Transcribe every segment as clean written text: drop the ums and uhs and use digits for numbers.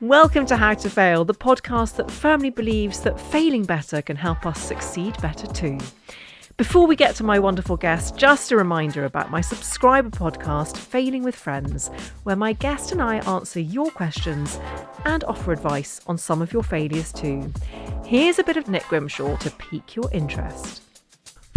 Welcome to How to Fail, the podcast that firmly believes that failing better can help us succeed better too. Before we get to my wonderful guest, just a reminder about my subscriber podcast, Failing with Friends, where my guest and I answer your questions and offer advice on some of your failures too. Here's a bit of Nick Grimshaw to pique your interest.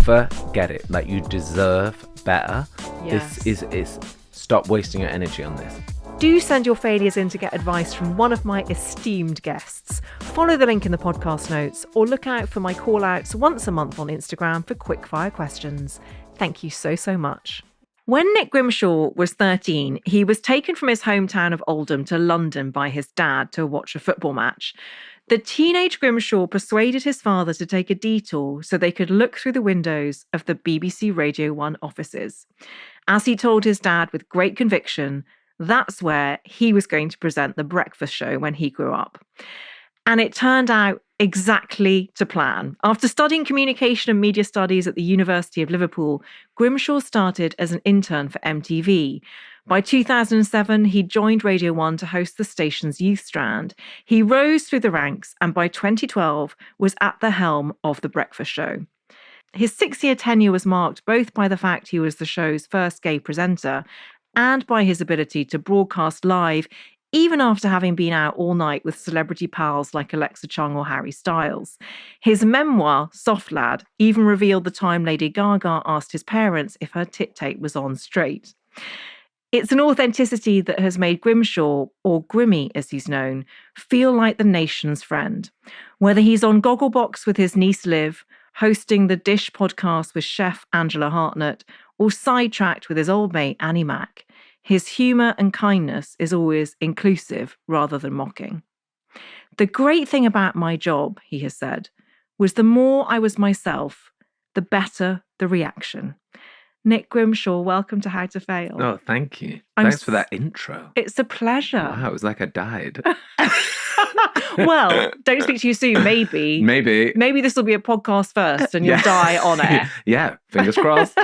Forget it. Like, you deserve better. Yes. This is stop wasting your energy on this. Do send your failures in to get advice from one of my esteemed guests. Follow the link in the podcast notes or look out for my call-outs once a month on Instagram for quick-fire questions. Thank you so much. When Nick Grimshaw was 13, he was taken from his hometown of Oldham to London by his dad to watch a football match. The teenage Grimshaw persuaded his father to take a detour so they could look through the windows of the BBC Radio 1 offices. As he told his dad with great conviction, that's where he was going to present the breakfast show when he grew up. And it turned out exactly to plan. After studying communication and media studies at the University of Liverpool, Grimshaw started as an intern for MTV. By 2007, he joined Radio 1 to host the station's youth strand. He rose through the ranks and by 2012 was at the helm of the breakfast show. His 6-year tenure was marked both by the fact he was the show's first gay presenter and by his ability to broadcast live, even after having been out all night with celebrity pals like Alexa Chung or Harry Styles. His memoir, Soft Lad, even revealed the time Lady Gaga asked his parents if her tit tape was on straight. It's an authenticity that has made Grimshaw, or Grimmy as he's known, feel like the nation's friend. Whether he's on Gogglebox with his niece Liv, hosting the Dish podcast with chef Angela Hartnett, or sidetracked with his old mate Annie Mac, his humour and kindness is always inclusive rather than mocking. The great thing about my job, he has said, was the more I was myself, the better the reaction. Nick Grimshaw, welcome to How to Fail. Oh, thank you. Thanks for that intro. It's a pleasure. Wow, it was like I died. Well, don't speak too soon. Maybe this will be a podcast first and you'll die on air. Yeah, fingers crossed.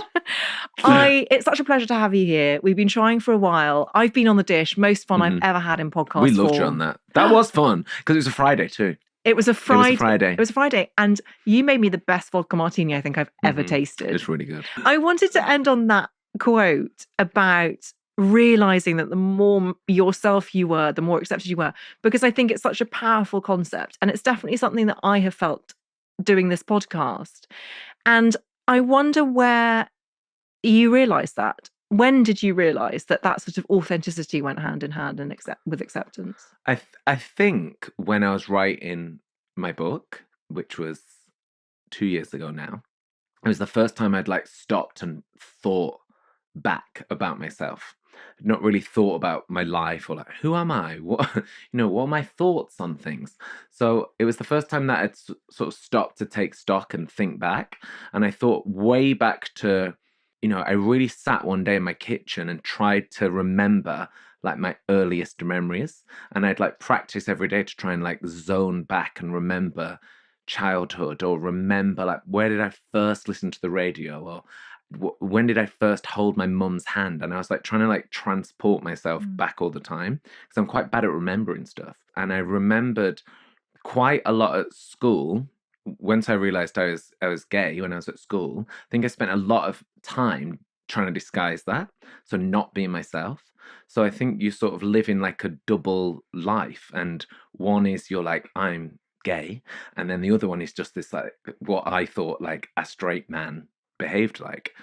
It's such a pleasure to have you here. We've been trying for a while. I've been on the dish, most fun I've ever had in podcast We loved form. you on that. That was fun because it was a Friday too. It was a Friday. It was a Friday. And you made me the best vodka martini I think I've ever tasted. It's really good. I wanted to end on that quote about realizing that the more yourself you were, the more accepted you were, because I think it's such a powerful concept. And it's definitely something that I have felt doing this podcast. And I wonder where you realized that. When did you realize that that sort of authenticity went hand in hand and with acceptance? I think when I was writing my book, which was 2 years ago now, it was the first time I'd stopped and thought back about myself. I'd not really thought about my life or who am I? What are my thoughts on things? So it was the first time that I'd sort of stopped to take stock and think back. And I thought way back to, I really sat one day in my kitchen and tried to remember my earliest memories. And I'd practice every day to try and zone back and remember childhood or remember where did I first listen to the radio or when did I first hold my mum's hand? And I was trying to transport myself back all the time because I'm quite bad at remembering stuff. And I remembered quite a lot at school. Once I realized I was gay when I was at school, I think I spent a lot of time trying to disguise that, so not being myself. So I think you sort of live in a double life, and one is you're I'm gay, and then the other one is just this what I thought a straight man behaved like.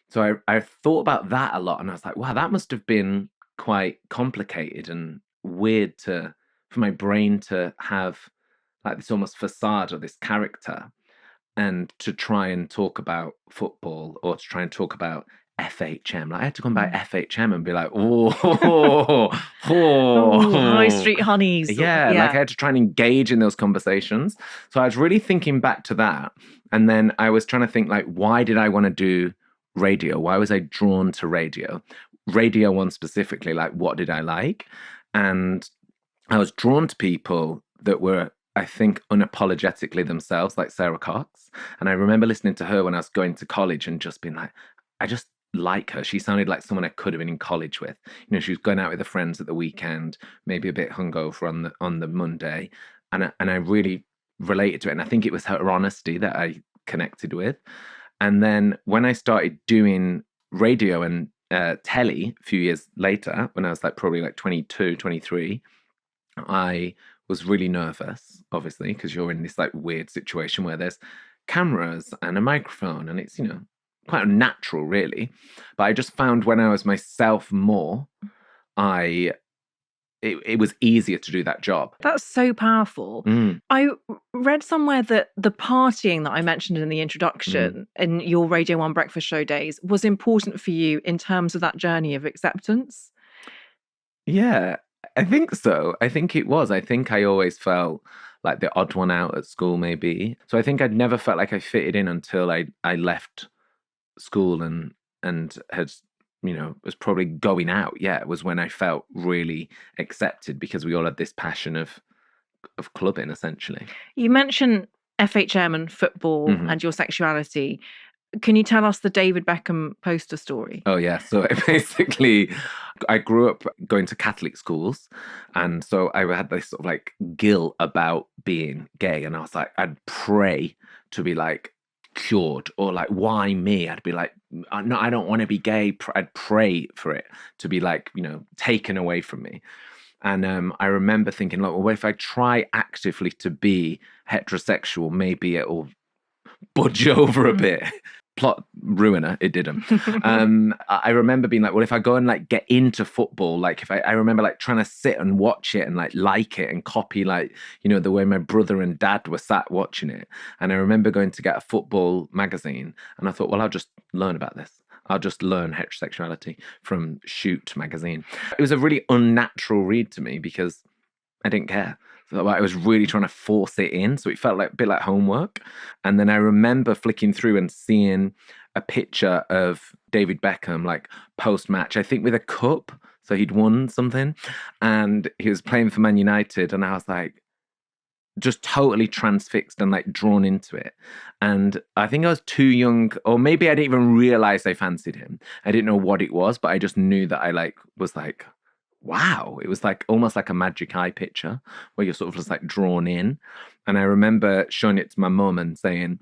So I thought about that a lot, and I was wow, that must have been quite complicated and weird for my brain to have this almost facade or this character, and to try and talk about football or to try and talk about FHM. I had to come back FHM and be High Street Honeys. Yeah, I had to try and engage in those conversations. So I was really thinking back to that. And then I was trying to think why did I want to do radio? Why was I drawn to radio? Radio 1 specifically, what did I like? And I was drawn to people that were, I think, unapologetically themselves, like Sarah Cox. And I remember listening to her when I was going to college and just being like her. She sounded like someone I could have been in college with. You know, she was going out with her friends at the weekend, maybe a bit hungover on the Monday, and I really related to it. And I think it was her honesty that I connected with. And then when I started doing radio and telly a few years later, when I was like probably like 22, 23, I was really nervous, obviously, because you're in this like weird situation where there's cameras and a microphone, and it's, you know, quite unnatural, really. But I just found when I was myself more, it was easier to do that job. That's so powerful. I read somewhere that the partying that I mentioned in the introduction in your Radio 1 breakfast show days was important for you in terms of that journey of acceptance. Yeah, I think so. I think it was. I think I always felt like the odd one out at school, maybe. So I think I'd never felt like I fitted in until I left school and had, you know, was probably going out. Yeah, it was when I felt really accepted, because we all had this passion of clubbing, essentially. You mentioned FHM and football and your sexuality. Can you tell us the David Beckham poster story? Oh, yeah. So basically, I grew up going to Catholic schools. And so I had this sort of like guilt about being gay. And I was like, I'd pray to be like cured, or like, why me? I'd be like, no, I don't want to be gay. I'd pray for it to be like, you know, taken away from me. And I remember thinking, like, well, if I try actively to be heterosexual, maybe it'll budge over a bit. Plot ruiner, it didn't. I remember being like, well, if I go and like get into football, like if I remember like trying to sit and watch it and like it and copy, like, you know, the way my brother and dad were sat watching it. And I remember going to get a football magazine, and I thought, well, I'll just learn about this. I'll just learn heterosexuality from Shoot magazine. It was a really unnatural read to me because I didn't care. So I was really trying to force it in. So it felt like a bit like homework. And then I remember flicking through and seeing a picture of David Beckham, like post-match, I think with a cup. So he'd won something and he was playing for Man United. And I was like, just totally transfixed and like drawn into it. And I think I was too young, or maybe I didn't even realize I fancied him. I didn't know what it was, but I just knew that I like was like, wow. It was like almost like a magic eye picture where you're sort of just like drawn in. And I remember showing it to my mum and saying,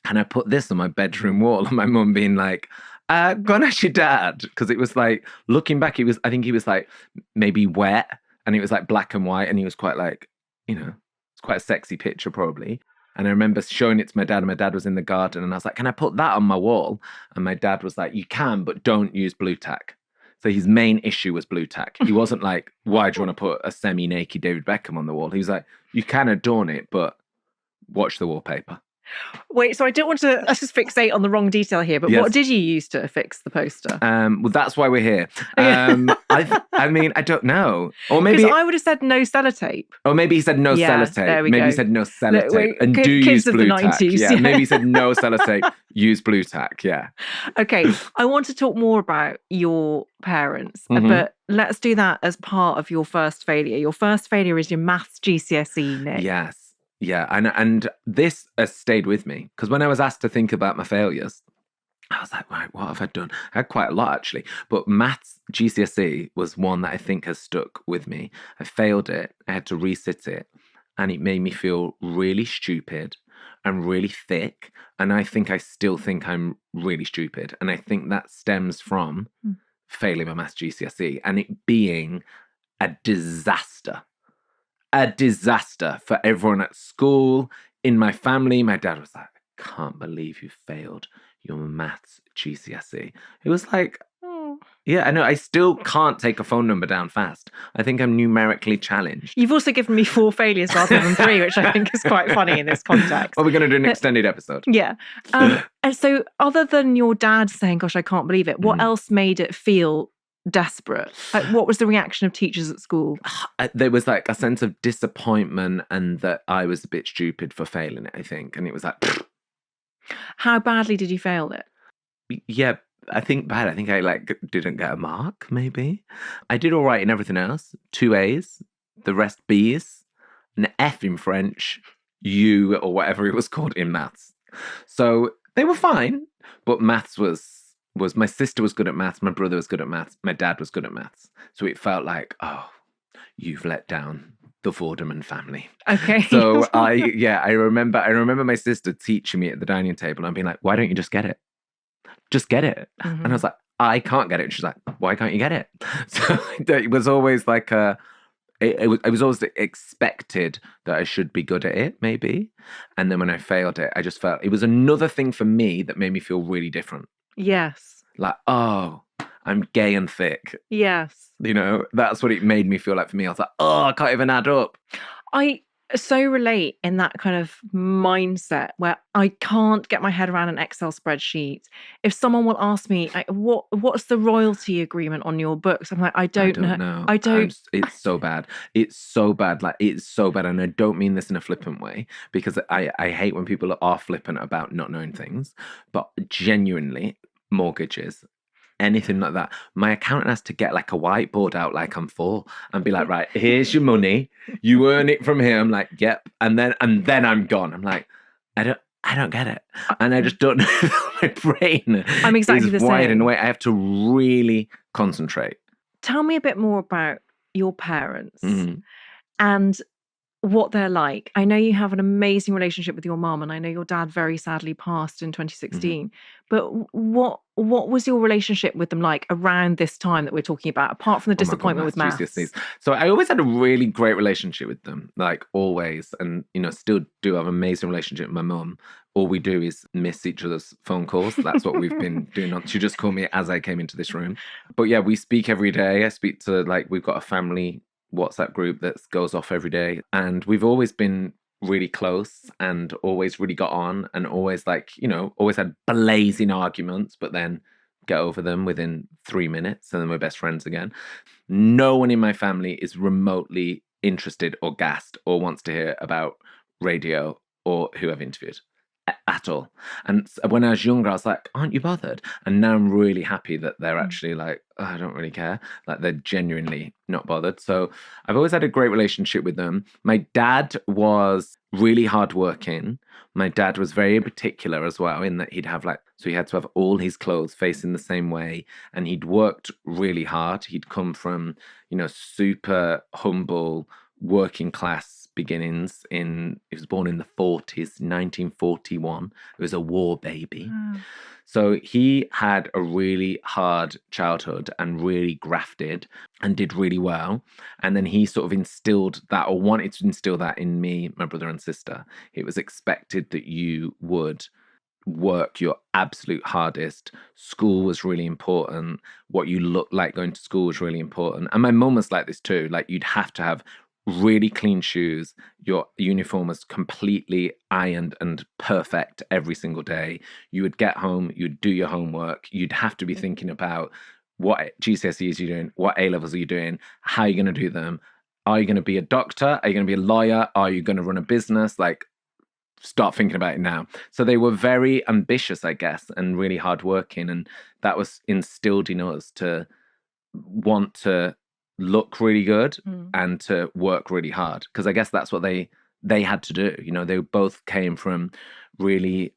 can I put this on my bedroom wall? And my mum being like, go and ask your dad. Because it was like, looking back, I think he was like maybe wet, and it was like black and white, and he was quite like, you know, it's quite a sexy picture probably. And I remember showing it to my dad, and my dad was in the garden, and I was like, can I put that on my wall? And my dad was like, you can, but don't use blue tack. So his main issue was blue tack. He wasn't like, why do you want to put a semi-naked David Beckham on the wall? He was like, you can adorn it, but watch the wallpaper. Wait, so I don't want to, let's just fixate on the wrong detail here, but what did you use to affix the poster? Well, that's why we're here. I mean, I don't know. Or maybe because I would have said no sellotape. Or maybe he said no sellotape. Maybe he said no sellotape and do use blue tack. Yeah, maybe he said no sellotape, use blue tack. Yeah. Okay, I want to talk more about your parents, but let's do that as part of your first failure. Your first failure is your maths GCSE, Nick. Yes. Yeah, and this has stayed with me, because when I was asked to think about my failures, I was like, right, what have I done? I had quite a lot, actually. But maths GCSE was one that I think has stuck with me. I failed it. I had to resit it. And it made me feel really stupid and really thick. And I still think I'm really stupid. And I think that stems from failing my maths GCSE and it being a disaster. A disaster for everyone at school, in my family. My dad was like, I can't believe you failed your maths GCSE. It was like, yeah, I know. I still can't take a phone number down fast. I think I'm numerically challenged. You've also given me 4 failures rather than 3, which I think is quite funny in this context. Well, we're going to do an extended episode. Yeah. And so other than your dad saying, gosh, I can't believe it, what else made it feel desperate? Like, what was the reaction of teachers at school? There was like a sense of disappointment and that I was a bit stupid for failing it, I think. And it was like... How badly did you fail it? Yeah, I think bad. I think I like didn't get a mark, maybe. I did all right in everything else. 2 A's, the rest B's, an F in French, U or whatever it was called in maths. So they were fine, but maths was was my sister was good at maths, my brother was good at maths, my dad was good at maths. So it felt like, oh, you've let down the Vorderman family. Okay. So I remember my sister teaching me at the dining table and being like, why don't you just get it? Just get it. And I was like, I can't get it. And she's like, why can't you get it? So it was always like it was always expected that I should be good at it, maybe. And then when I failed it, I just felt it was another thing for me that made me feel really different. Yes. Like, oh, I'm gay and thick. Yes. You know, that's what it made me feel like for me. I was like, oh, I can't even add up. I so relate in that kind of mindset where I can't get my head around an Excel spreadsheet. If someone will ask me, like, what's the royalty agreement on your books? I'm like, I don't know. I don't. It's so bad. It's so bad. Like, it's so bad. And I don't mean this in a flippant way, because I hate when people are flippant about not knowing things. But genuinely, mortgages, anything like that, my accountant has to get like a whiteboard out like I'm 4 and be like, right, here's your money, you earn it from here. I'm like, yep. And then I'm gone. I'm like, I don't get it. And I just don't know. My brain I'm exactly is the wired same. in a way I have to really concentrate. Tell me a bit more about your parents and what they're like. I know you have an amazing relationship with your mom, and I know your dad very sadly passed in 2016. But what was your relationship with them like around this time that we're talking about, apart from the disappointment with maths? GCSEs. So I always had a really great relationship with them, like always, and still do have an amazing relationship with my mum. All we do is miss each other's phone calls. That's what we've been doing. She just called me as I came into this room. But yeah, we speak every day. I speak to, like, we've got a family WhatsApp group that goes off every day, and we've always been really close and always really got on, and always, like, always had blazing arguments, but then get over them within 3 minutes, and then we're best friends again. No one in my family is remotely interested or gassed or wants to hear about radio or who I've interviewed at all. And when I was younger, I was like, aren't you bothered? And now I'm really happy that they're actually like, oh, I don't really care. Like, they're genuinely not bothered. So I've always had a great relationship with them. My dad was really hardworking. My dad was very particular as well, in that he'd have so he had to have all his clothes facing the same way. And he'd worked really hard. He'd come from, super humble working class beginnings. He was born in the 40s, 1941. It was a war baby. So he had a really hard childhood and really grafted and did really well. And then he sort of instilled that, or wanted to instill that, in me, my brother and sister. It was expected that you would work your absolute hardest. School was really important. What you looked like going to school was really important. And my mum was like this too. Like, you'd have to have really clean shoes. Your uniform was completely ironed and perfect every single day. You would get home, you'd do your homework. You'd have to be thinking about what GCSEs you're doing, what A-levels are you doing, how are you going to do them? Are you going to be a doctor? Are you going to be a lawyer? Are you going to run a business? Like, start thinking about it now. So they were very ambitious, I guess, and really hardworking. And that was instilled in us to want to look really good and to work really hard, because I guess that's what they had to do. They both came from really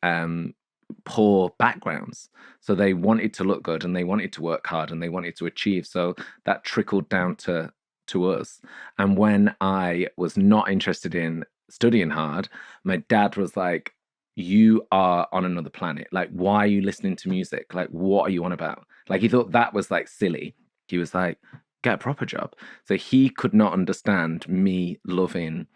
poor backgrounds, so they wanted to look good and they wanted to work hard and they wanted to achieve. So that trickled down to us. And when I was not interested in studying hard, my dad was like, you are on another planet. Like, why are you listening to music? Like, what are you on about? Like, he thought that was like silly. He was like, get a proper job. So he could not understand me loving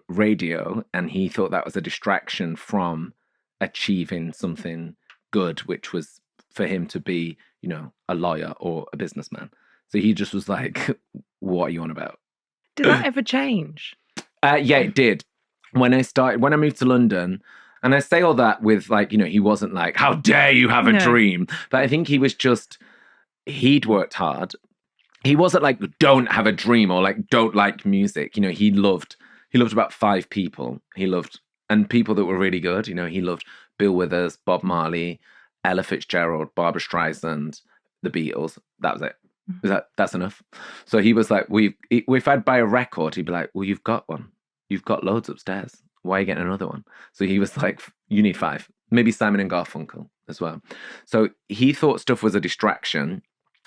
radio, and he thought that was a distraction from achieving something good, which was for him to be, a lawyer or a businessman. So he just was like, what are you on about? Did that ever change? Yeah, it did. When I moved to London, and I say all that with, like, he wasn't like, how dare you have a dream? But I think he was just, he'd worked hard. He wasn't like, don't have a dream, or like, don't like music. He loved about 5 people. And people that were really good. He loved Bill Withers, Bob Marley, Ella Fitzgerald, Barbra Streisand, the Beatles. That was it. That's enough. So he was like, if I'd buy a record, he'd be like, well, you've got one. You've got loads upstairs. Why are you getting another one? So he was like, you need 5. maybe Simon and Garfunkel as well. So he thought stuff was a distraction,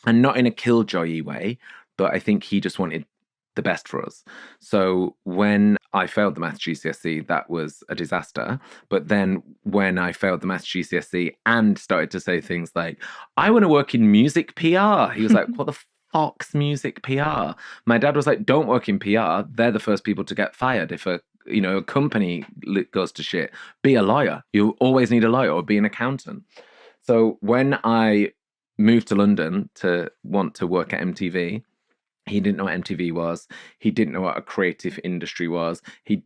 and not in a killjoy way, but I think he just wanted the best for us. So when I failed the maths GCSE, that was a disaster. But then when I failed the maths GCSE and started to say things like, I want to work in music PR, he was like, what the fuck's music PR? My dad was like, don't work in PR. They're the first people to get fired if a company goes to shit. Be a lawyer. You always need a lawyer, or be an accountant. So when I moved to London to want to work at MTV, he didn't know what MTV was. He didn't know what a creative industry was. He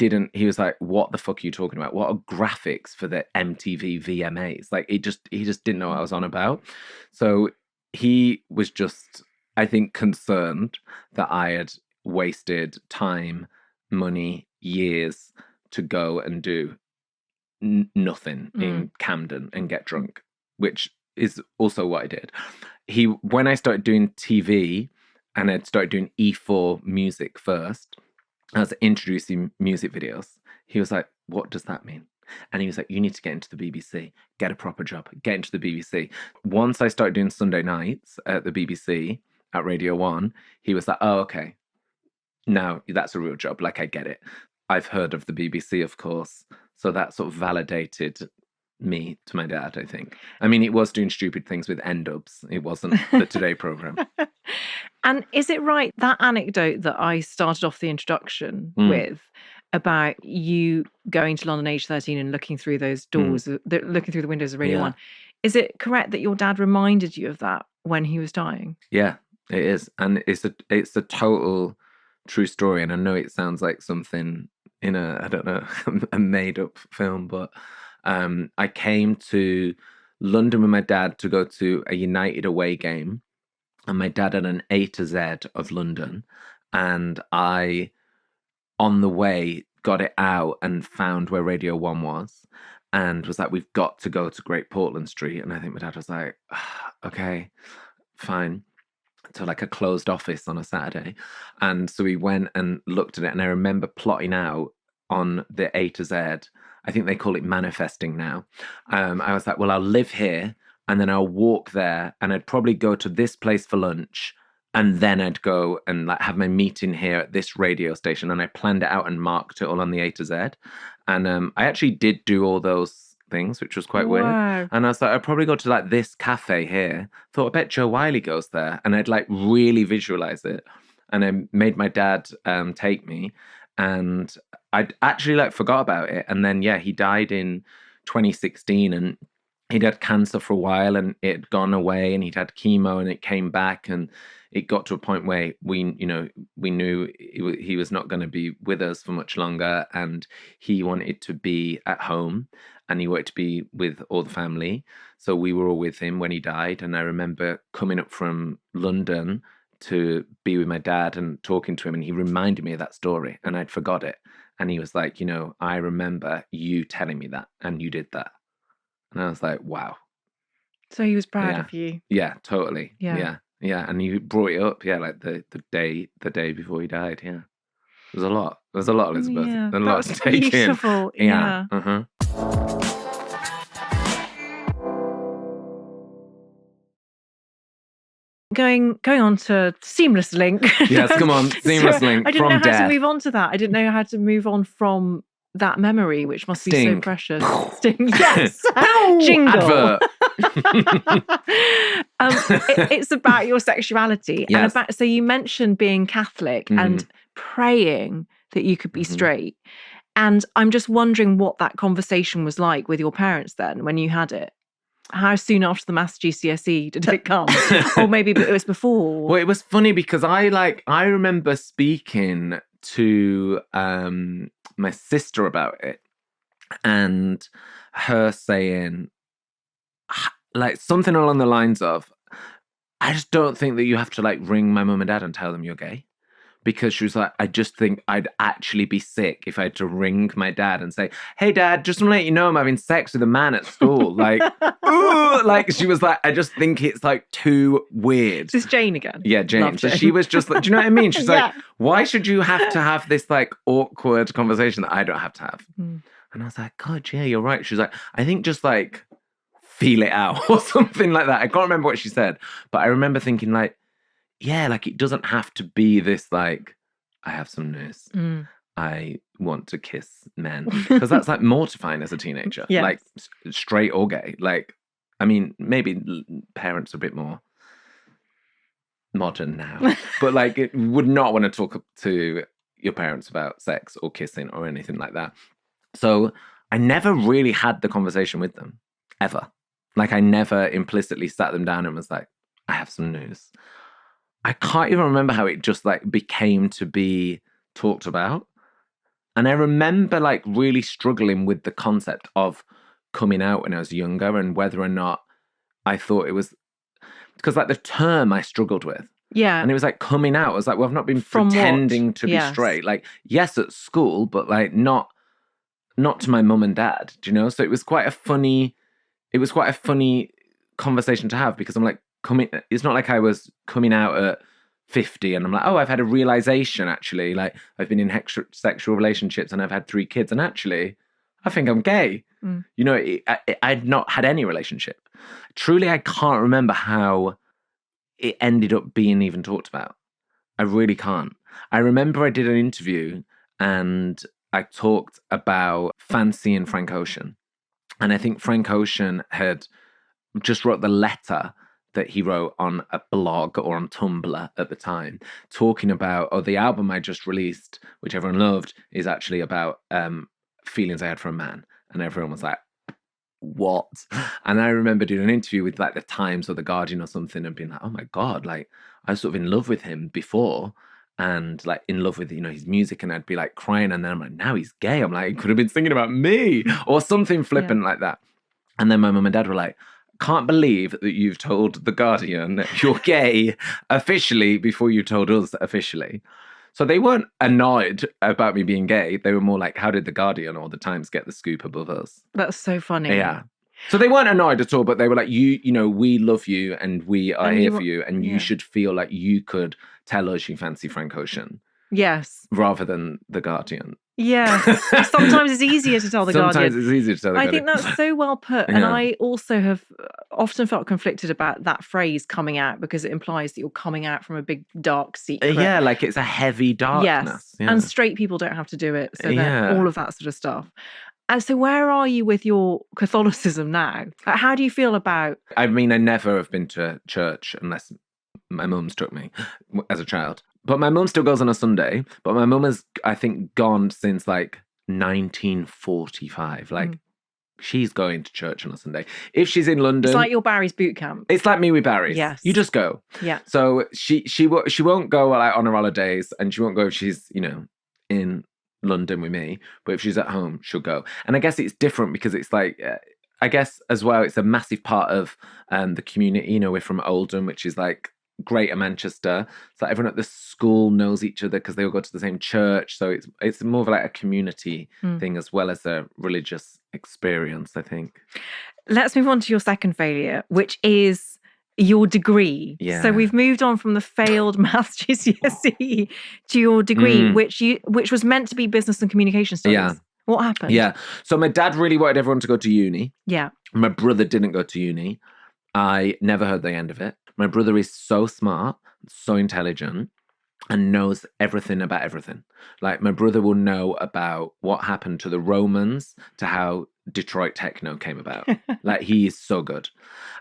was like, what the fuck are you talking about? What are graphics for the MTV VMAs? Like, he just didn't know what I was on about. So he was just, I think, concerned that I had wasted time, money, years to go and do nothing in Camden and get drunk, which is also what I did. When I started doing TV, and I'd started doing E4 music first, I was introducing music videos. He was like, what does that mean? And he was like, you need to get into the BBC, get a proper job, get into the BBC. Once I started doing Sunday nights at the BBC at Radio 1, he was like, oh, okay, now that's a real job. Like, I get it. I've heard of the BBC, of course. So that sort of validated me to my dad, I think. I mean, it was doing stupid things with N-dubs. It wasn't the Today programme. And is it right, that anecdote that I started off the introduction with about you going to London age 13 and looking through those doors, looking through the windows of Radio 1, is it correct that your dad reminded you of that when he was dying? Yeah, it is. And it's a total true story. And I know it sounds like something in a made-up film, but I came to London with my dad to go to a United away game, and my dad had an A to Z of London, and I, on the way, got it out and found where Radio 1 was, and was like, we've got to go to Great Portland Street. And I think my dad was like, okay, fine. To like a closed office on a Saturday. And so we went and looked at it, and I remember plotting out on the A to Z. I think they call it manifesting now. I was like, well, I'll live here, and then I'll walk there, and I'd probably go to this place for lunch, and then I'd go and like have my meeting here at this radio station. And I planned it out and marked it all on the A to Z. And I actually did do all those things, which was quite weird. And I was like, I'd probably go to like this cafe here. Thought, I bet Joe Wiley goes there. And I'd like really visualize it. And I made my dad take me. And I'd actually like forgot about it. And then, he died in 2016, and he'd had cancer for a while, and it had gone away, and he'd had chemo, and it came back, and it got to a point where we knew he was not going to be with us for much longer, and he wanted to be at home, and he wanted to be with all the family. So we were all with him when he died. And I remember coming up from London to be with my dad and talking to him, and he reminded me of that story, and I'd forgot it. And he was like, I remember you telling me that, and you did that. And I was like, wow. So he was proud of you. Yeah, totally. Yeah. And he brought it up, like the day before he died. Yeah. There's a lot, Elizabeth. Yeah, a lot to take beautiful. in. Yeah. Going on to Seamless Link. Yes, come on, Seamless Link. I didn't know how to move on to that. I didn't know how to move on from that memory, which must be so precious. Sting, yes. Jingle. It's about your sexuality. Yes. And so you mentioned being Catholic and praying that you could be straight. And I'm just wondering what that conversation was like with your parents then when you had it. How soon after the maths GCSE did it come? Or maybe it was before? Well, it was funny because I remember speaking to my sister about it, and her saying like something along the lines of, I just don't think that you have to like ring my mum and dad and tell them you're gay. Because she was like, I just think I'd actually be sick if I had to ring my dad and say, hey, Dad, just want to let you know I'm having sex with a man at school. Like, ooh, like she was like, I just think it's like too weird. This is Jane again. Yeah, Jane. So she was just like, do you know what I mean? She's like, why should you have to have this like awkward conversation that I don't have to have? And I was like, God, yeah, you're right. She's like, I think just like feel it out or something like that. I can't remember what she said, but I remember thinking like, yeah, like it doesn't have to be this like, I have some news. I want to kiss men. Because that's like mortifying as a teenager. Yes. Like straight or gay. Like, I mean, maybe parents are a bit more modern now. But like it would not want to talk to your parents about sex or kissing or anything like that. So I never really had the conversation with them, ever. Like I never implicitly sat them down and was like, I have some news. I can't even remember how it just like became to be talked about. And I remember like really struggling with the concept of coming out when I was younger and whether or not I thought it was, because like the term I struggled with. Yeah. And it was like coming out. I was like, well, I've not been From pretending what? to be Yes. straight. Like, yes, at school, but like not to my mum and dad, do you know? So it was quite a funny conversation to have because I'm like, it's not like I was coming out at 50 and I'm like, oh, I've had a realization actually. Like I've been in heterosexual relationships and I've had 3 kids and actually I think I'm gay. You know, I'd not had any relationship. Truly, I can't remember how it ended up being even talked about. I really can't. I remember I did an interview and I talked about fancying Frank Ocean. And I think Frank Ocean had just wrote the letter that he wrote on a blog or on Tumblr at the time, talking about, the album I just released, which everyone loved, is actually about feelings I had for a man. And everyone was like, what? And I remember doing an interview with like the Times or the Guardian or something and being like, oh my God, like I was sort of in love with him before and like in love with, his music, and I'd be like crying and then I'm like, now he's gay. I'm like, he could have been singing about me or something flippant like that. And then my mum and dad were like, can't believe that you've told the Guardian that you're gay officially before you told us officially. So they weren't annoyed about me being gay. They were more like, how did the Guardian or the Times get the scoop above us? That's so funny. Yeah. So they weren't annoyed at all, but they were like, we love you and we are here for you. And you should feel like you could tell us you fancy Frank Ocean. Yes. Rather than the Guardian. Yes. Sometimes it's easier to tell the Guardian. Sometimes it's easier to tell the Guardian. I think that's so well put. And I also have often felt conflicted about that phrase coming out because it implies that you're coming out from a big dark secret. Yeah, like it's a heavy darkness. Yes. Yeah. And straight people don't have to do it. So all of that sort of stuff. And so where are you with your Catholicism now? How do you feel about... I mean, I never have been to church unless my mum's took me as a child. But my mum still goes on a Sunday. But my mum has, I think, gone since like 1945. Like, she's going to church on a Sunday. If she's in London... It's like your Barry's boot camp. It's like me with Barry's. Yes. You just go. Yeah. So she won't go like on her holidays, and she won't go if she's, in London with me. But if she's at home, she'll go. And I guess it's different because it's like... I guess as well, it's a massive part of the community. We're from Oldham, which is like Greater Manchester. So everyone at the school knows each other because they all go to the same church. So it's more of like a community thing as well as a religious experience, I think. Let's move on to your second failure, which is your degree. Yeah. So we've moved on from the failed maths GCSE to your degree, which was meant to be business and communication studies. Yeah. What happened? Yeah. So my dad really wanted everyone to go to uni. Yeah. My brother didn't go to uni. I never heard the end of it. My brother is so smart, so intelligent, and knows everything about everything. Like, my brother will know about what happened to the Romans, to how Detroit techno came about. Like, he is so good.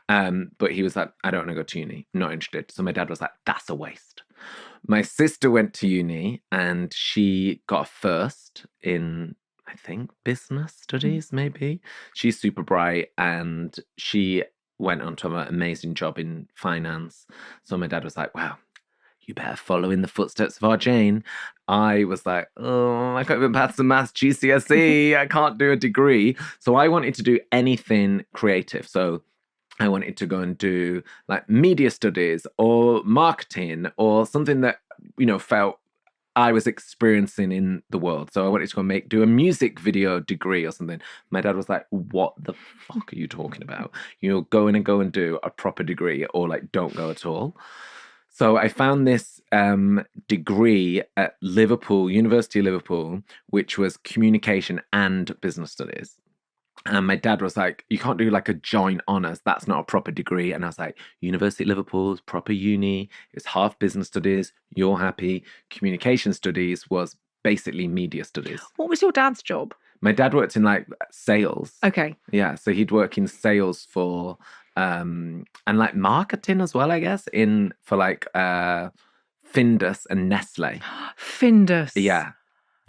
But he was like, I don't want to go to uni. Not interested. So my dad was like, that's a waste. My sister went to uni and she got a first in, I think, business studies, maybe. She's super bright and she went on to have an amazing job in finance. So my dad was like, wow, you better follow in the footsteps of our Jane. I was like, oh, I can't even pass the maths GCSE. I can't do a degree. So I wanted to do anything creative. So I wanted to go and do like media studies or marketing or something that, felt I was experiencing in the world. So I wanted to go and do a music video degree or something. My dad was like, what the fuck are you talking about? Go and do a proper degree or like don't go at all. So I found this degree at Liverpool, University of Liverpool, which was communication and business studies. And my dad was like, you can't do like a joint honours. That's not a proper degree. And I was like, University of Liverpool's proper uni. It's half business studies. You're happy. Communication studies was basically media studies. What was your dad's job? My dad worked in like sales. Okay. Yeah. So he'd work in sales for, and like marketing as well, I guess, for like Findus and Nestle. Findus. Yeah.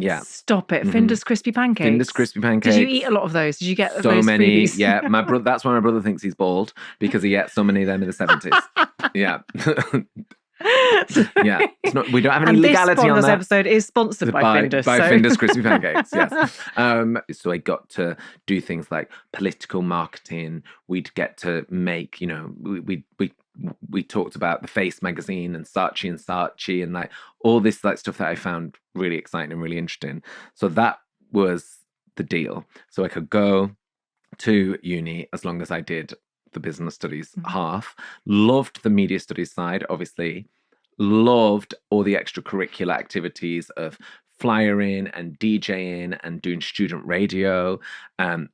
Yeah. Stop it. Findus crispy pancakes. Findus crispy pancakes. Did you eat a lot of those? Did you get so those many? freebies? Yeah, my brother. That's why my brother thinks he's bald, because he ate so many of them in the 70s. Yeah. Yeah. It's not, we don't have any legality on that. This episode is sponsored by Findus. By Findus crispy pancakes, yes. So I got to do things like political marketing. We'd get to make, we talked about the Face magazine and Saatchi and like all this like stuff that I found really exciting and really interesting. So that was the deal. So I could go to uni as long as I did the business studies half. Loved the media studies side, obviously. Loved all the extracurricular activities of flyering and DJing and doing student radio.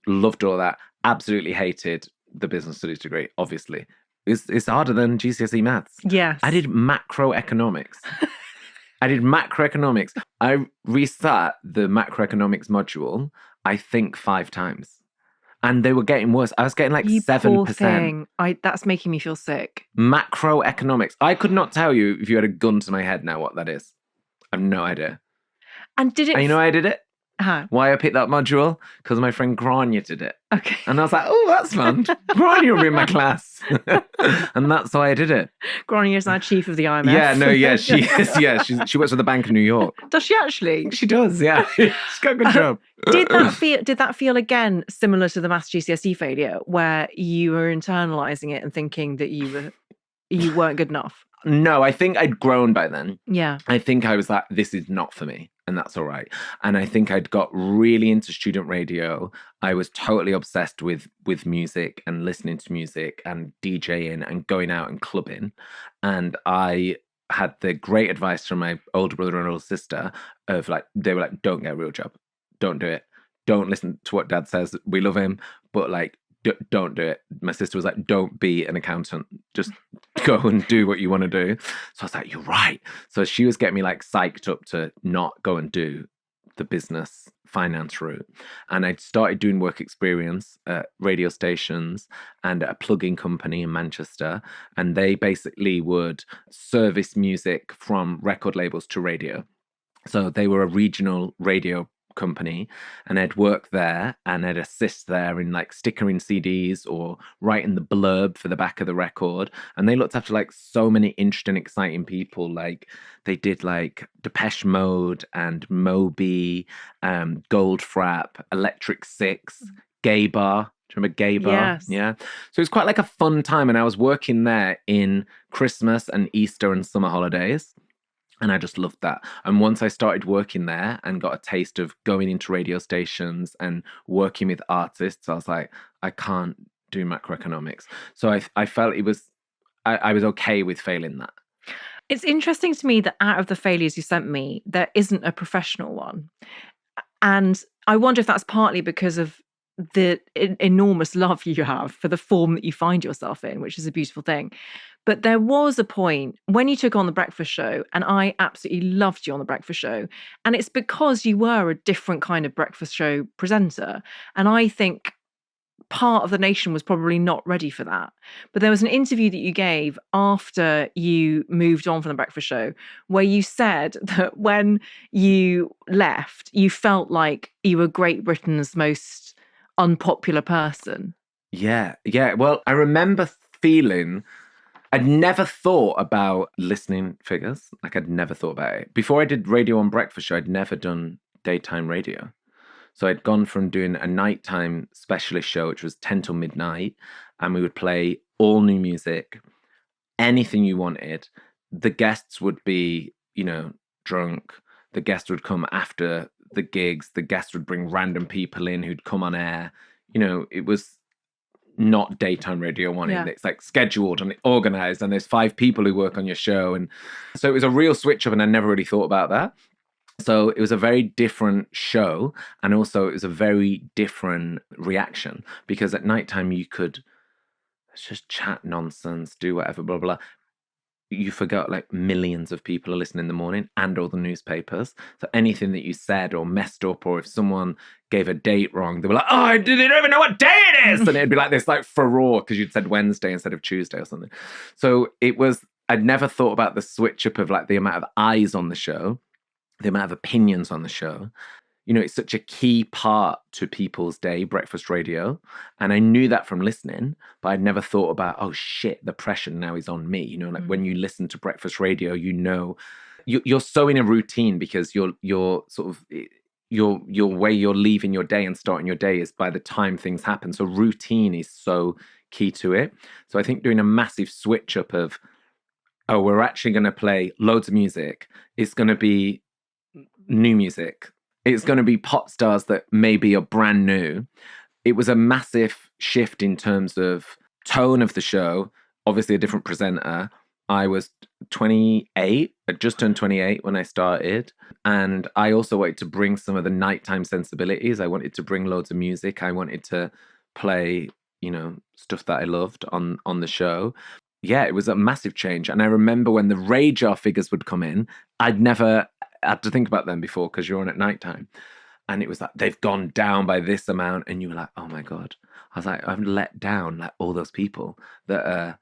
Loved all that. Absolutely hated the business studies degree, obviously. It's harder than GCSE maths. Yes. I did macroeconomics. I resat the macroeconomics module, I think 5 times. And they were getting worse. I was getting like 7%. That's making me feel sick. Macroeconomics. I could not tell you if you had a gun to my head now what that is. I have no idea. And did it... And you know why I did it? Huh? Why I picked that module? Because my friend Grania did it. Okay. And I was like, oh, that's fun. Grania will be in my class. And that's why I did it. Grania is now chief of the IMF. She is. Yeah, she works for the Bank of New York. Does she actually? She does, yeah. She's got a good job. Did that feel again similar to the maths GCSE failure, where you were internalising it and thinking that you weren't good enough? No, I think I'd grown by then. Yeah. I think I was like, this is not for me. And that's all right. And I think I'd got really into student radio. I was totally obsessed with music and listening to music and DJing and going out and clubbing. And I had the great advice from my older brother and older sister of like, they were like, don't get a real job. Don't do it. Don't listen to what dad says. We love him. But like, don't do it. My sister was like, don't be an accountant. Just go and do what you want to do. So I was like, you're right. So she was getting me like psyched up to not go and do the business finance route. And I started doing work experience at radio stations and at a plug-in company in Manchester. And they basically would service music from record labels to radio. So they were a regional radio company, and I'd work there and I'd assist there in like stickering CDs or writing the blurb for the back of the record. And they looked after like so many interesting, exciting people. Like they did like Depeche Mode and Moby, Goldfrapp, Electric Six, Gay Bar. Do you remember Gay Bar? Yes. Yeah. So it was quite like a fun time, and I was working there in Christmas and Easter and summer holidays. And I just loved that. And once I started working there and got a taste of going into radio stations and working with artists, I was like, I can't do macroeconomics. So I felt I was okay with failing that. It's interesting to me that out of the failures you sent me, there isn't a professional one. And I wonder if that's partly because of the enormous love you have for the form that you find yourself in, which is a beautiful thing. But there was a point when you took on The Breakfast Show, and I absolutely loved you on The Breakfast Show. And it's because you were a different kind of breakfast show presenter. And I think part of the nation was probably not ready for that. But there was an interview that you gave after you moved on from The Breakfast Show where you said that when you left, you felt like you were Great Britain's most unpopular person. Yeah. Well, I remember feeling... I'd never thought about listening figures. Like I'd never thought about it. Before I did radio on Breakfast Show, I'd never done daytime radio. So I'd gone from doing a nighttime specialist show, which was 10 till midnight, and we would play all new music, anything you wanted. The guests would be, drunk. The guests would come after the gigs. The guests would bring random people in who'd come on air. It was not daytime Radio 1. Yeah. And it's like scheduled and organized, and there's 5 people who work on your show. And so it was a real switch up, and I never really thought about that. So it was a very different show, and also it was a very different reaction, because at nighttime you could just chat nonsense, do whatever, blah, blah. You forgot like millions of people are listening in the morning, and all the newspapers. So anything that you said or messed up, or if someone gave a date wrong, they were like, oh, I didn't even know what day it is. And it'd be like this like furore because you'd said Wednesday instead of Tuesday or something. So it was, I'd never thought about the switch up of like the amount of eyes on the show, the amount of opinions on the show. You know, it's such a key part to people's day, breakfast radio. And I knew that from listening, but I'd never thought about, oh shit, the pressure now is on me. You know, like when you listen to breakfast radio, you know, you're so in a routine, because you're sort of, your way you're leaving your day and starting your day is by the time things happen. So routine is so key to it. So I think doing a massive switch up of, oh, we're actually going to play loads of music. It's going to be new music. It's going to be pop stars that maybe are brand new. It was a massive shift in terms of tone of the show. Obviously a different presenter. I was 28, I just turned 28 when I started. And I also wanted to bring some of the nighttime sensibilities. I wanted to bring loads of music. I wanted to play, you know, stuff that I loved on the show. Yeah, it was a massive change. And I remember when the radar figures would come in, I'd never had to think about them before, because you're on at nighttime. And it was like, they've gone down by this amount. And you were like, oh my God. I was like, I've let down like all those people that are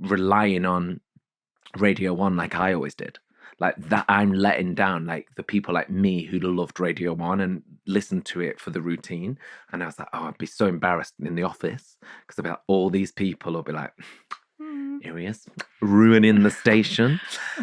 relying on Radio 1 like I always did. Like that, I'm letting down like the people like me who loved Radio 1 and listened to it for the routine. And I was like, oh, I'd be so embarrassed in the office, because about all these people will be like, here he is, ruining the station.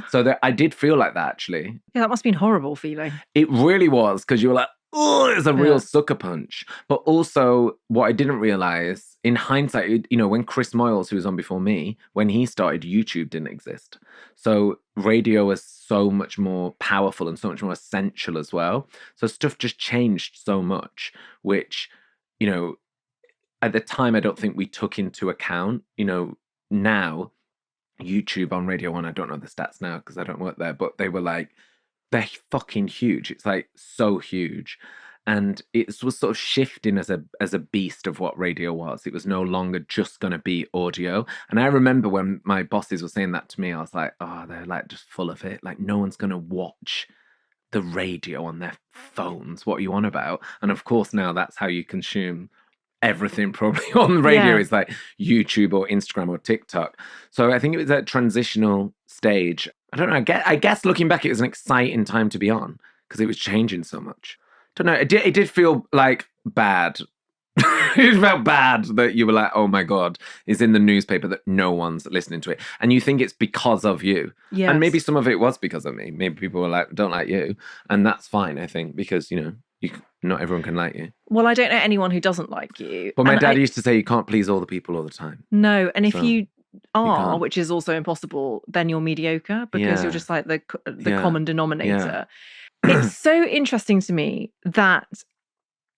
So I did feel like that, actually. Yeah, that must have been a horrible feeling. It really was, because you were like, oh, it's a real sucker punch. But also, what I didn't realize, in hindsight, you know, when Chris Moyles, who was on before me, when he started, YouTube didn't exist. So radio was so much more powerful and so much more essential as well. So stuff just changed so much, which, you know, at the time, I don't think we took into account. You know, now YouTube on Radio 1, I don't know the stats now because I don't work there, but they were like, they're fucking huge. It's like so huge. And it was sort of shifting as a beast of what radio was. It was no longer just going to be audio. And I remember when my bosses were saying that to me, I was like, oh, they're like just full of it. Like no one's going to watch the radio on their phones. What are you on about? And of course, now that's how you consume everything probably on the radio is like YouTube or Instagram or TikTok. So I think it was a transitional stage. I don't know. I guess looking back, it was an exciting time to be on because it was changing so much. Don't know. It did feel like bad. It felt bad that you were like, oh my God, it's in the newspaper that no one's listening to it. And you think it's because of you. Yes. And maybe some of it was because of me. Maybe people were like, don't like you. And that's fine, I think, because, you know, not everyone can like you. Well, I don't know anyone who doesn't like you. But my dad used to say you can't please all the people all the time. No, and if you are, which is also impossible, then you're mediocre because you're just like the common denominator. Yeah. It's so interesting to me that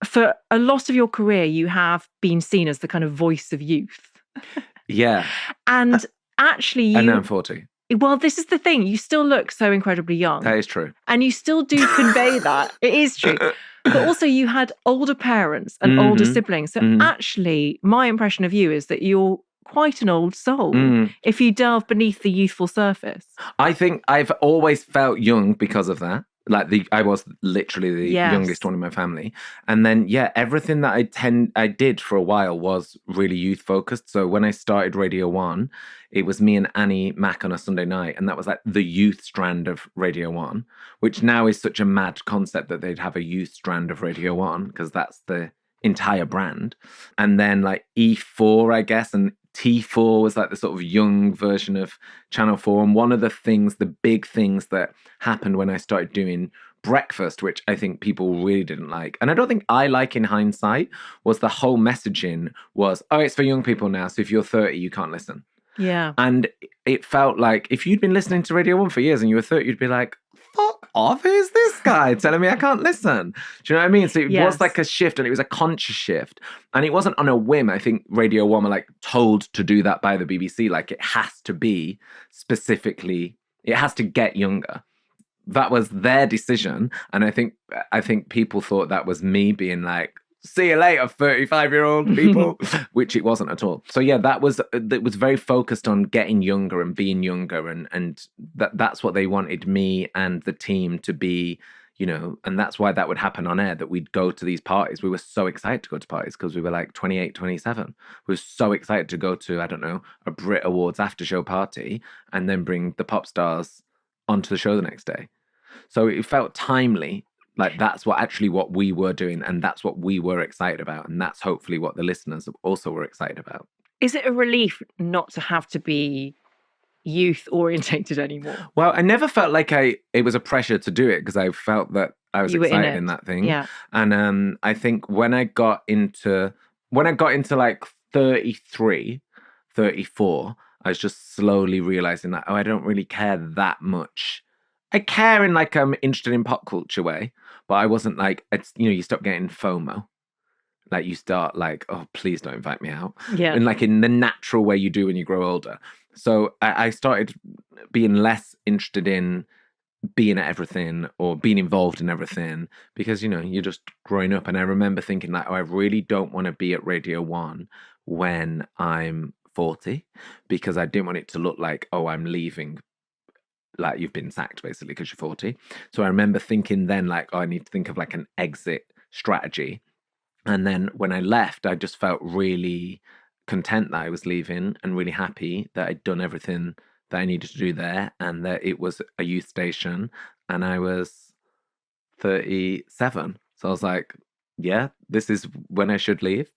for a lot of your career, you have been seen as the kind of voice of youth. Yeah. And actually and now I'm 40. Well, this is the thing. You still look so incredibly young. That is true. And you still do convey that. It is true. But also you had older parents and older siblings. So actually, my impression of you is that you're quite an old soul if you delve beneath the youthful surface. I think I've always felt young because of that. Like I was literally the youngest one in my family. And then, everything that I did for a while was really youth focused. So when I started Radio 1, it was me and Annie Mac on a Sunday night. And that was like the youth strand of Radio 1, which now is such a mad concept that they'd have a youth strand of Radio 1 because that's the entire brand. And then like E4, I guess, and T4 was like the sort of young version of Channel 4. And one of the big things that happened when I started doing breakfast, which I think people really didn't like, and I don't think I like in hindsight, was the whole messaging was, oh, it's for young people now. So if you're 30, you can't listen. Yeah. And it felt like if you'd been listening to Radio 1 for years and you were 30, you'd be like, fuck fuck off. Who's this guy telling me I can't listen? Do you know what I mean? So it was like a shift, and it was a conscious shift. And it wasn't on a whim. I think Radio 1 were like told to do that by the BBC. Like it has to be specifically, it has to get younger. That was their decision. And I think people thought that was me being like, see you later, 35-year-old people, which it wasn't at all. So yeah, it was very focused on getting younger and being younger, and that's what they wanted me and the team to be, you know, and that's why that would happen on air, that we'd go to these parties. We were so excited to go to parties because we were like 28, 27. We were so excited to go to, I don't know, a Brit Awards after show party and then bring the pop stars onto the show the next day. So it felt timely. Like that's what we were doing, and that's what we were excited about, and that's hopefully what the listeners also were excited about. Is it a relief not to have to be youth orientated anymore? Well, I never felt like it was a pressure to do it, because I felt that I was excited in that thing. Yeah. And I think when I got into like 33, 34, I was just slowly realizing that, I don't really care that much. I care in like I'm interested in pop culture way, but I wasn't like, it's, you know, you stop getting FOMO. Like you start like, oh, please don't invite me out. Yeah. And like in the natural way you do when you grow older. So I started being less interested in being at everything or being involved in everything, because, you know, you're just growing up. And I remember thinking like, I really don't want to be at Radio 1 when I'm 40, because I didn't want it to look like, oh, I'm leaving, like you've been sacked basically because you're 40. So I remember thinking then like, oh, I need to think of like an exit strategy. And then when I left, I just felt really content that I was leaving, and really happy that I'd done everything that I needed to do there, and that it was a youth station, and I was 37. So I was like, yeah, this is when I should leave.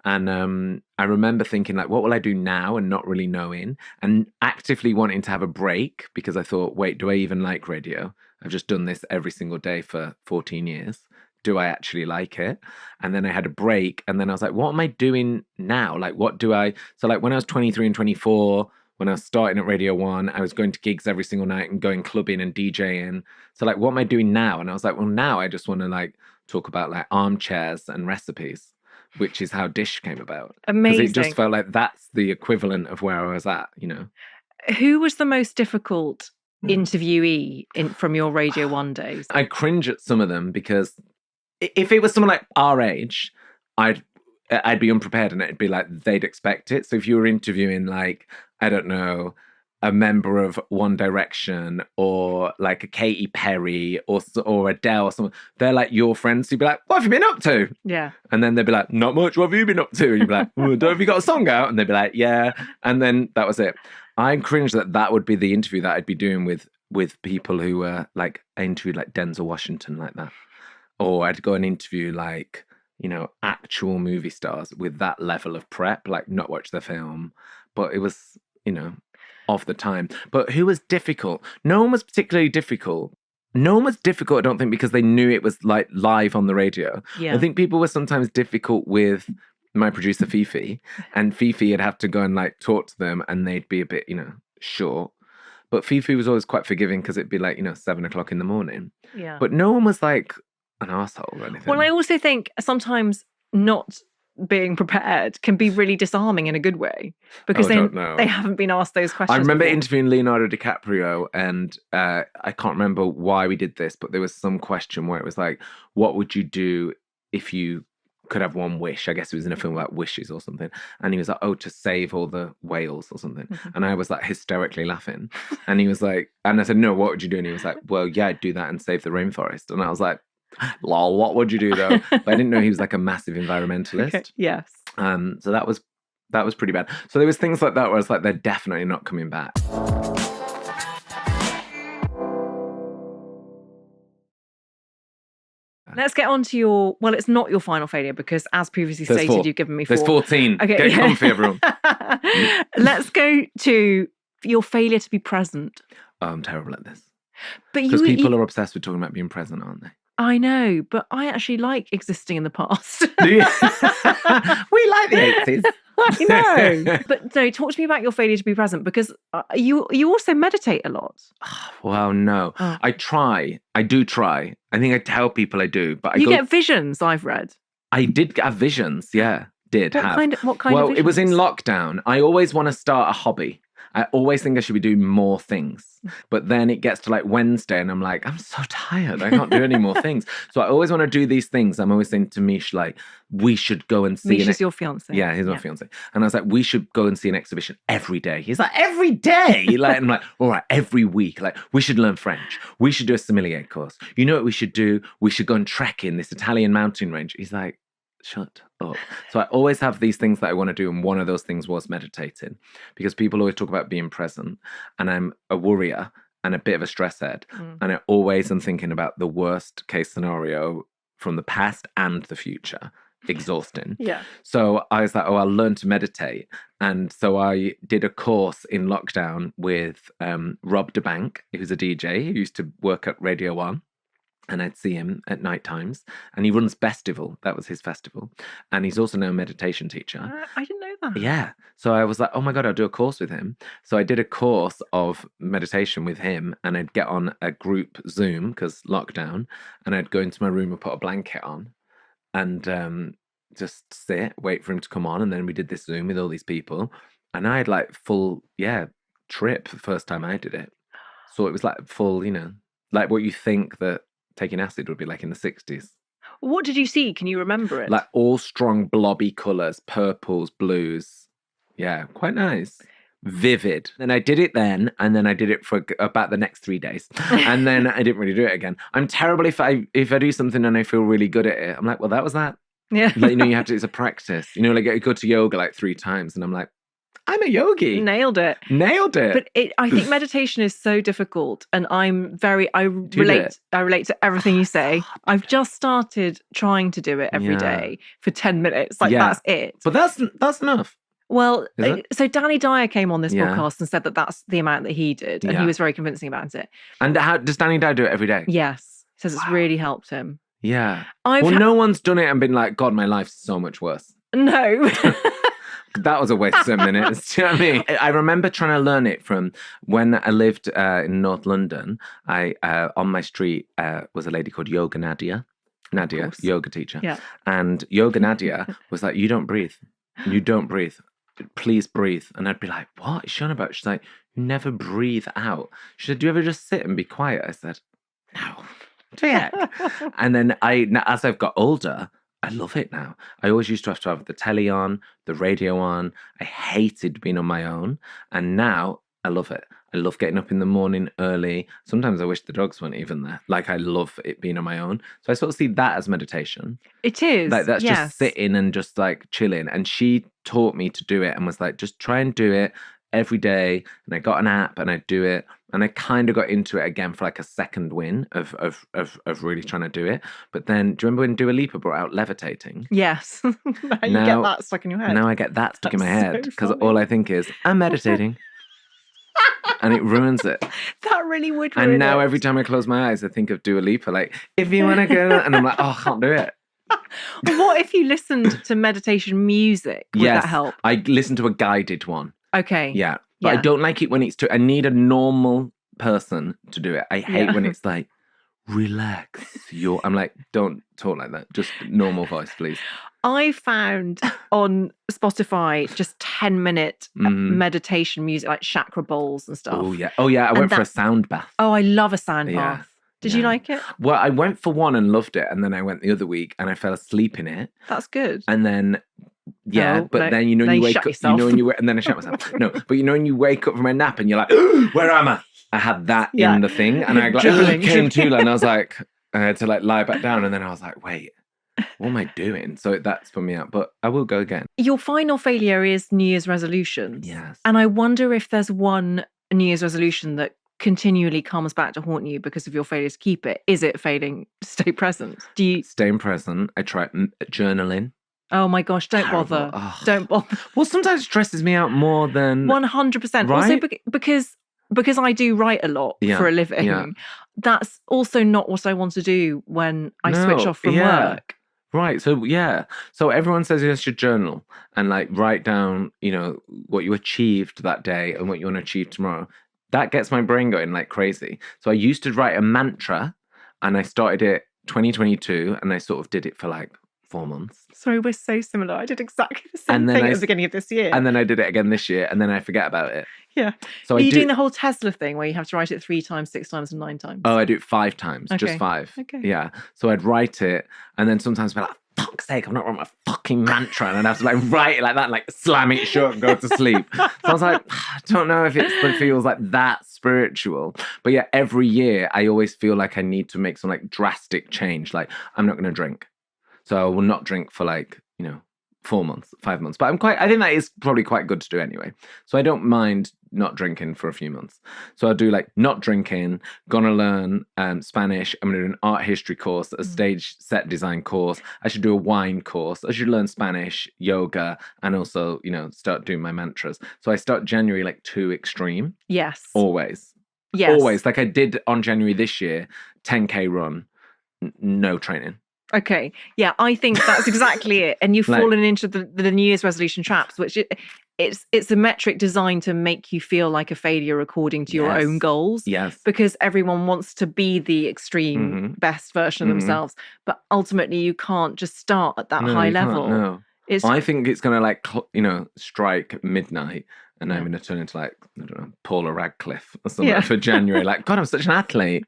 And I remember thinking like, what will I do now, and not really knowing, and actively wanting to have a break, because I thought, wait, do I even like radio? I've just done this every single day for 14 years. Do I actually like it? And then I had a break, and then I was like, what am I doing now? Like, so like when I was 23 and 24, when I was starting at Radio 1, I was going to gigs every single night and going clubbing and DJing. So like, what am I doing now? And I was like, well, now I just want to like talk about like armchairs and recipes, which is how Dish came about. Amazing. Because it just felt like that's the equivalent of where I was at, you know. Who was the most difficult interviewee from your Radio 1 days? I cringe at some of them, because if it was someone like our age, I'd be unprepared, and it'd be like they'd expect it. So if you were interviewing like, I don't know, a member of One Direction or like a Katy Perry or Adele or someone, they're like your friends. So you'd be like, what have you been up to? Yeah. And then they'd be like, not much. What have you been up to? And you'd be like, well, have you got a song out? And they'd be like, yeah. And then that was it. I cringe that would be the interview that I'd be doing with people who were like, I interviewed like Denzel Washington like that. Or I'd go and interview like, you know, actual movie stars with that level of prep, like not watch the film. But it was, you know, of the time. But who was difficult? No one was particularly difficult. No one was difficult, I don't think, because they knew it was like live on the radio. Yeah. I think people were sometimes difficult with my producer, Fifi. And Fifi would have to go and like talk to them, and they'd be a bit, you know, short. But Fifi was always quite forgiving, because it'd be like, you know, 7 o'clock in the morning. Yeah. But no one was like an arsehole or anything. Well, I also think sometimes not being prepared can be really disarming in a good way, because they haven't been asked those questions. I remember before. interviewing Leonardo DiCaprio, and I can't remember why we did this, but there was some question where it was like, what would you do if you could have one wish? I guess it was in a film about wishes or something. And he was like, oh, to save all the whales or something. Mm-hmm. And I was like hysterically laughing. And he was like, and I said, no, what would you do? And he was like, well, yeah, I'd do that and save the rainforest. And I was like, lol, what would you do though? But I didn't know he was like a massive environmentalist. Okay, yes. So that was pretty bad. So there was things like that where I was like, they're definitely not coming back. Let's get on to your, well, it's not your final failure, because as previously stated, you've given me 4. There's 14. Okay, get comfy, everyone. Let's go to your failure to be present. Oh, I'm terrible at this. But because people are obsessed with talking about being present, aren't they? I know, but I actually like existing in the past. Do you? We like the 80s. I know. But no, talk to me about your failure to be present, because you also meditate a lot. Well, no. Oh. I try. I do try. I think I tell people I do, but you get visions, I've read. I did have visions, yeah. What kind of visions? Well, it was in lockdown. I always want to start a hobby. I always think I should be doing more things. But then it gets to like Wednesday and I'm like, I'm so tired. I can't do any more things. So I always want to do these things. I'm always saying to Mish, like, we should go and see. Mish is your fiance. Yeah, he's my fiance. And I was like, we should go and see an exhibition every day. He's like, every day? Like, I'm like, all right, every week. Like, we should learn French. We should do a sommelier course. You know what we should do? We should go and trek in this Italian mountain range. He's like, shut up. So I always have these things that I want to do, and one of those things was meditating, because people always talk about being present, and I'm a worrier and a bit of a stress head, and I always am thinking about the worst case scenario from the past and the future. Exhausting. Yeah. So I was like, oh, I'll learn to meditate. And so I did a course in lockdown with Rob DeBank, who's a DJ who used to work at Radio 1. And I'd see him at night times. And he runs Festival. That was his festival. And he's also now a meditation teacher. I didn't know that. Yeah. So I was like, oh my God, I'll do a course with him. So I did a course of meditation with him. And I'd get on a group Zoom, because lockdown. And I'd go into my room and put a blanket on. And just sit, wait for him to come on. And then we did this Zoom with all these people. And I had like full, trip the first time I did it. So it was like full, like what you think that taking acid would be like in the 60s. What did you see? Can you remember it? Like all strong blobby colours, purples, blues. Yeah, quite nice. Vivid. And I did it then, and then I did it for about the next 3 days. And then I didn't really do it again. I'm terrible if I do something and I feel really good at it. I'm like, well, that was that. Yeah. Like, you have to, it's a practice. Like I go to yoga like 3 times and I'm like, I'm a yogi. Nailed it. But I think meditation is so difficult, and I relate to everything you say. I've just started trying to do it every day for 10 minutes. Like that's it. But that's enough. Well, so Danny Dyer came on this podcast and said that that's the amount that he did, and he was very convincing about it. And how does Danny Dyer do it every day? Yes. Says it's really helped him. Yeah. No one's done it and been like, God, my life's so much worse. No. That was a waste of minutes. Do you know what I mean? I remember trying to learn it from when I lived in North London. On my street was a lady called Yoga Nadia, yoga teacher. Yeah. And Yoga Nadia was like, you don't breathe. You don't breathe. Please breathe. And I'd be like, what is she on about? She's like, you never breathe out. She said, do you ever just sit and be quiet? I said, no. Yeah. And then as I've got older, I love it now. I always used to have the telly on, the radio on. I hated being on my own. And now I love it. I love getting up in the morning early. Sometimes I wish the dogs weren't even there. Like, I love it being on my own. So I sort of see that as meditation. It is. Like, that's just sitting and just like chilling. And she taught me to do it and was like, just try and do it every day. And I got an app and I do it. And I kind of got into it again for like a second win of really trying to do it. But then, do you remember when Dua Lipa brought out levitating? Yes. Now you get that stuck in your head. Now I get that stuck in my head because all I think is, I'm meditating. And it ruins it. That really would ruin it. And now every time I close my eyes, I think of Dua Lipa, like, if you want to go, and I'm like, oh, I can't do it. What if you listened to meditation music? Would that help? I listen to a guided one. Okay. Yeah. But I don't like it when it's I need a normal person to do it. I hate when it's like, relax. I'm like, don't talk like that. Just normal voice, please. I found on Spotify just 10-minute meditation music, like chakra bowls and stuff. Oh, yeah. Oh, yeah. I went for a sound bath. Oh, I love a sound bath. Did you like it? Well, I went for one and loved it. And then I went the other week and I fell asleep in it. That's good. And then... Yeah, then you wake up, and then I shut myself. No, but when you wake up from a nap and you're like, where am I? I had that in the thing, and I came to, and I was like, I had to like lie back down, and then I was like, wait, what am I doing? So that's put me out, but I will go again. Your final failure is New Year's resolutions. Yes, and I wonder if there's one New Year's resolution that continually comes back to haunt you because of your failure to keep it. Is it failing to stay present? Do you staying present? I try journaling. Oh my gosh, don't bother. Don't bother. Well, sometimes it stresses me out more than... 100%. Right? Also because because I do write a lot for a living, that's also not what I want to do when I switch off from work. Right. So, So everyone says you should journal and like write down, what you achieved that day and what you want to achieve tomorrow. That gets my brain going like crazy. So I used to write a mantra and I started it 2022 and I sort of did it for like 4 months. Sorry, we're so similar. I did exactly the same thing at the beginning of this year. And then I did it again this year and then I forget about it. Yeah. So Are you doing the whole Tesla thing where you have to write it 3 times, 6 times, and 9 times? Oh, I do it 5 times, just 5. Okay. Yeah. So I'd write it and then sometimes I'd be like, fuck's sake, I'm not writing my fucking mantra. And I'd have to like write it like that and like slam it shut and go to sleep. So I was like, I don't know if it feels like that spiritual. But yeah, every year I always feel like I need to make some like drastic change. Like I'm not going to drink. So I will not drink for like, 4 months, 5 months. But I think that is probably quite good to do anyway. So I don't mind not drinking for a few months. So I'll do like not drinking, gonna learn Spanish. I'm gonna do an art history course, a stage set design course. I should do a wine course. I should learn Spanish, yoga, and also, start doing my mantras. So I start January like too extreme. Yes. Always. Yes. Always. Like I did on January this year, 10K run, no training. Okay. Yeah, I think that's exactly it. And you've fallen into the New Year's resolution traps, which it's a metric designed to make you feel like a failure according to your own goals. Yes. Because everyone wants to be the extreme best version of themselves. But ultimately, you can't just start at that high level. No. I think it's going to like, strike midnight and I'm going to turn into like, I don't know, Paula Radcliffe or something for January. Like, God, I'm such an athlete.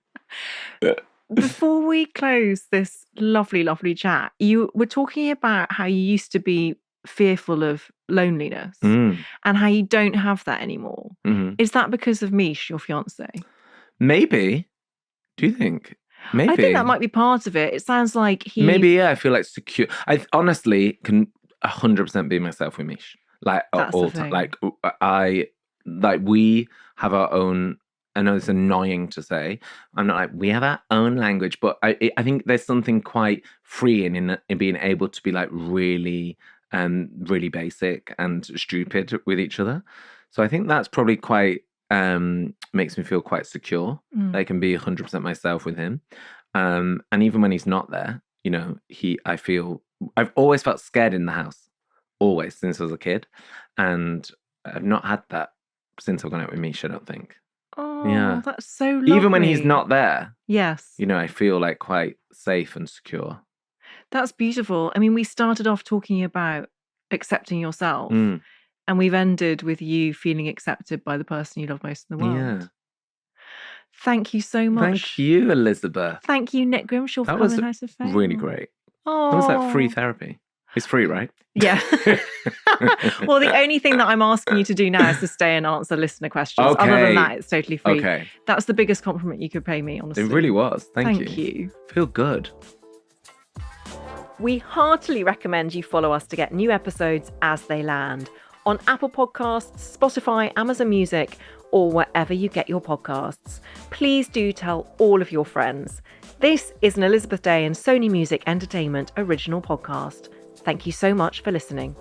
Before we close this lovely, lovely chat, you were talking about how you used to be fearful of loneliness and how you don't have that anymore. Is that because of Mish, your fiance? Maybe. Do you think? Maybe. I think that might be part of it. It sounds like he... Maybe, I feel like secure. I honestly can 100% be myself with Mish. Like, all the time. Like, we have our own... I know it's annoying to say. I'm not like, we have our own language, but I think there's something quite freeing in being able to be like really, really basic and stupid with each other. So I think that's probably quite, makes me feel quite secure. I can be 100% myself with him. And even when he's not there, I've always felt scared in the house, always, since I was a kid. And I've not had that since I've gone out with Misha, I don't think. Oh, that's so lovely. Even when he's not there. Yes. I feel like quite safe and secure. That's beautiful. I mean, we started off talking about accepting yourself and we've ended with you feeling accepted by the person you love most in the world. Yeah. Thank you so much. Thank you, Elizabeth. Thank you, Nick Grimshaw, for coming House of Fame. Really great. Oh. That was like free therapy. It's free, right? Yeah. Well, the only thing that I'm asking you to do now is to stay and answer listener questions. Okay. Other than that, it's totally free. Okay. That's the biggest compliment you could pay me, honestly. It really was. Thank you. Thank you. Feel good. We heartily recommend you follow us to get new episodes as they land on Apple Podcasts, Spotify, Amazon Music, or wherever you get your podcasts. Please do tell all of your friends. This is an Elizabeth Day and Sony Music Entertainment original podcast. Thank you so much for listening.